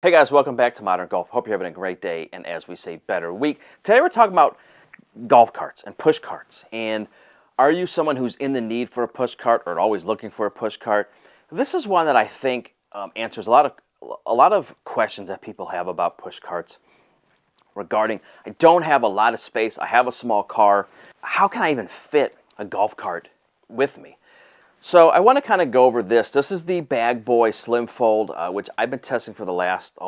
Hey guys, welcome back to Modern Golf. Hope you're having a great day and, as we say, better week. Today we're talking about golf carts and push carts. And are you someone who's in the need for a push cart or always looking for a push cart? This is one that I think answers a lot of questions that people have about push carts regarding, I don't have a lot of space, I have a small car, how can I even fit a golf cart with me? So I want to kind of go over this. This is the BagBoy Slimfold, which I've been testing for the last,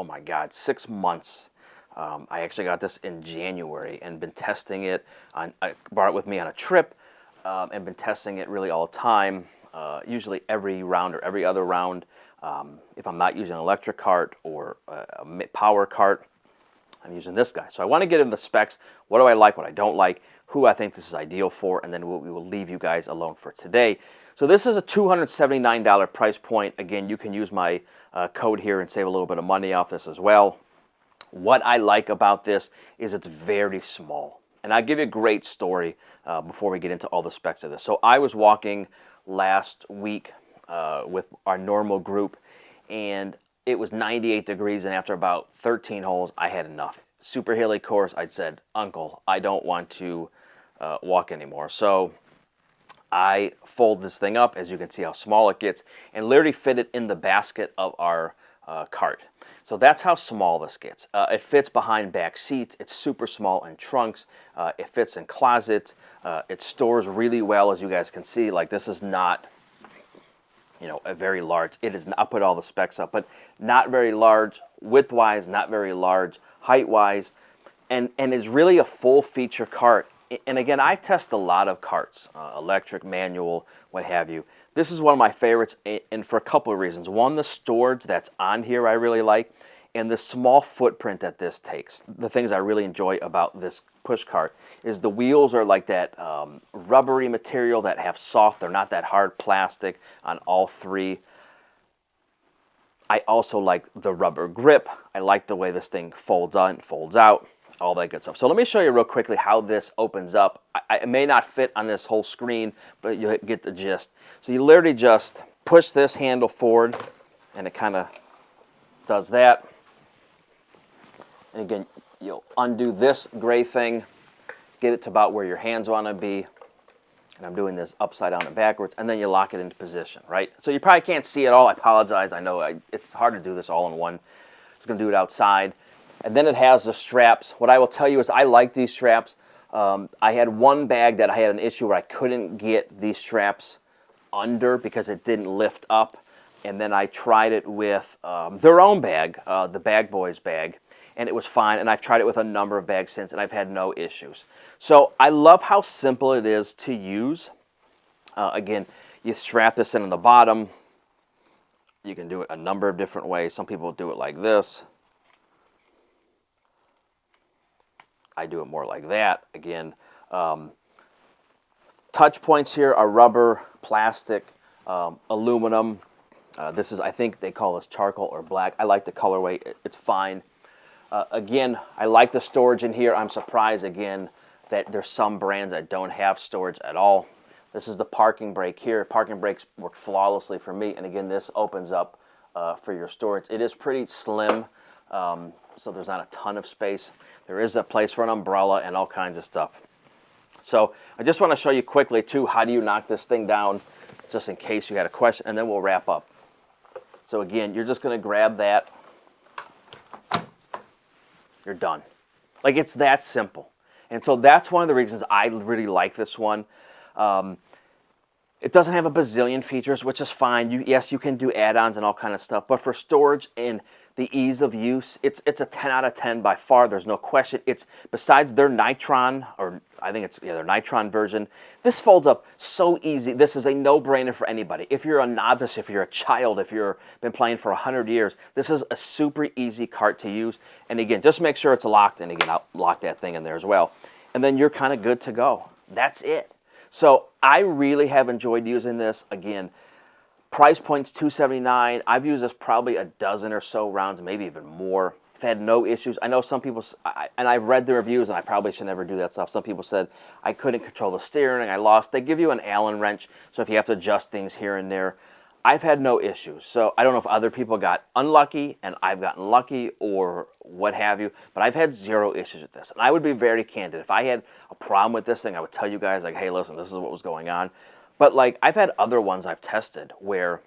6 months. I actually got this in January and been testing it. I brought it with me on a trip and been testing it really all the time, usually every round or every other round. If I'm not using an electric cart or a power cart, I'm using this guy. So I want to get into the specs. What do I like, what I don't like, who I think this is ideal for, and then we will leave you guys alone for today. So this is a $279 price point. Again, you can use my code here and save a little bit of money off this as well. What I like about this is it's very small. And I'll give you a great story before we get into all the specs of this. So I was walking last week with our normal group, and it was 98 degrees, and after about 13 holes, I had enough. Super hilly course, I said, Uncle, I don't want to walk anymore. So I fold this thing up, as you can see how small it gets, and literally fit it in the basket of our cart. So that's how small this gets. It fits behind back seats. It's super small in trunks. It fits in closets. It stores really well, as you guys can see. Like, this is not, a very large. It is. I'll put all the specs up, but not very large width-wise, not very large height-wise, and is really a full-feature cart. And again, I've tested a lot of carts, electric, manual, what have you. This is one of my favorites, and for a couple of reasons. One, the storage that's on here I really like, and the small footprint that this takes. The things I really enjoy about this push cart is the wheels are like that rubbery material that have soft, they're not that hard plastic on all three. I also like the rubber grip. I like the way this thing folds on, folds out, all that good stuff. So let me show you real quickly how this opens up. It may not fit on this whole screen, but you get the gist. So you literally just push this handle forward, and it kind of does that. And again, you'll undo this gray thing, get it to about where your hands want to be. And I'm doing this upside down and backwards, and then you lock it into position, right? So you probably can't see it all. I apologize. I know it's hard to do this all in one. I'm just going to do it outside. And then it has the straps. What I will tell you is I like these straps. I had one bag that I had an issue where I couldn't get these straps under because it didn't lift up. And then I tried it with their own bag, the BagBoy's bag, and it was fine. And I've tried it with a number of bags since, and I've had no issues. So I love how simple it is to use. Again, you strap this in on the bottom. You can do it a number of different ways. Some people do it like this. I do it more like that. Again, touch points here are rubber, plastic, aluminum. This is, I think they call this charcoal or black. I like the colorway. It's fine. Again, I like the storage in here. I'm surprised, again, that there's some brands that don't have storage at all. This is the parking brake here. Parking brakes work flawlessly for me. And again, this opens up for your storage. It is pretty slim, so there's not a ton of space. There is a place for an umbrella and all kinds of stuff. So I just want to show you quickly, too, how do you knock this thing down, just in case you had a question, and then we'll wrap up. So again, you're just going to grab that. You're done. Like, it's that simple. And so that's one of the reasons I really like this one. It doesn't have a bazillion features, which is fine. Yes, you can do add-ons and all kind of stuff, but for storage and the ease of use, it's a 10 out of 10 by far. There's no question. It's, besides their Nitron, or I think it's their Nitron version, this folds up so easy. This is a no-brainer for anybody. If you're a novice, if you're a child, if you've been playing for 100 years, this is a super easy cart to use. And again, just make sure it's locked, and again, I'll lock that thing in there as well. And then you're kind of good to go. That's it. So I really have enjoyed using this. Again, price point's $279. I've used this probably a dozen or so rounds, maybe even more. I've had no issues. I know some people, and I've read the reviews, and I probably should never do that stuff. Some people said I couldn't control the steering, I lost. They give you an Allen wrench, so if you have to adjust things here and there, I've had no issues. So I don't know if other people got unlucky and I've gotten lucky or what have you, but I've had zero issues with this. And I would be very candid. If I had a problem with this thing, I would tell you guys, like, hey, listen, this is what was going on. But like, I've had other ones I've tested where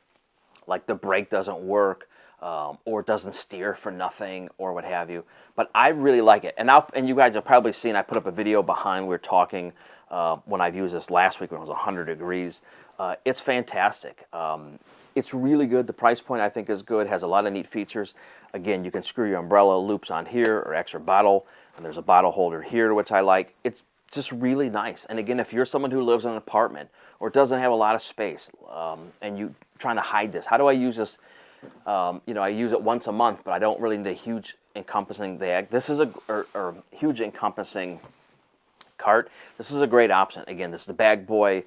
like the brake doesn't work, or it doesn't steer for nothing, or what have you. But I really like it. And you guys have probably seen, I put up a video behind, we were talking when I've used this last week when it was 100 degrees. It's fantastic. It's really good. The price point I think is good. Has a lot of neat features. Again, you can screw your umbrella loops on here or extra bottle, and there's a bottle holder here, which I like. It's just really nice. And again, if you're someone who lives in an apartment or doesn't have a lot of space, and you trying to hide this, how do I use this? You know, I use it once a month, but I don't really need a huge encompassing bag. This is a huge encompassing cart. This is a great option. Again, this is the BagBoy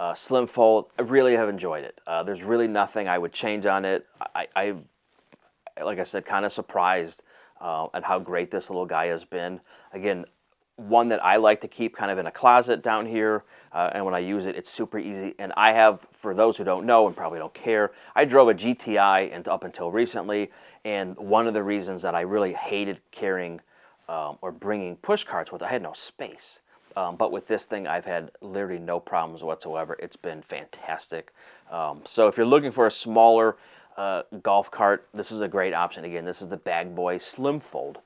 Slimfold. I really have enjoyed it. There's really nothing I would change on it. I like I said, kind of surprised at how great this little guy has been. Again, one that I like to keep kind of in a closet down here, and when I use it, it's super easy. And I have, for those who don't know and probably don't care, I drove a GTI and up until recently, and one of the reasons that I really hated carrying or bringing push carts was I had no space. But with this thing, I've had literally no problems whatsoever. It's been fantastic. So if you're looking for a smaller golf cart, this is a great option. Again, this is the BagBoy Slimfold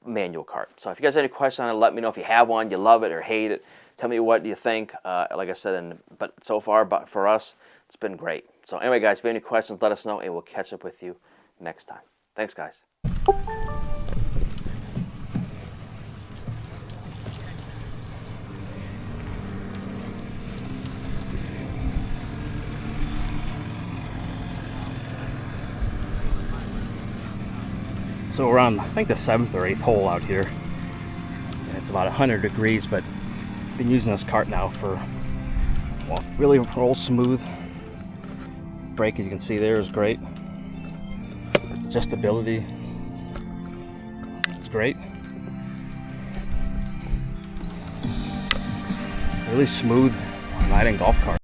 manual cart. So if you guys have any questions on it, let me know. If you have one, you love it or hate it, tell me what you think. Like I said, but so far, but for us, it's been great. So anyway, guys, if you have any questions, let us know, and we'll catch up with you next time. Thanks, guys. So we're on, I think, the 7th or 8th hole out here. And it's about 100 degrees, but I've been using this cart now for, well, really rolls smooth. Brake, as you can see there, is great. Adjustability is great. Really smooth riding golf cart.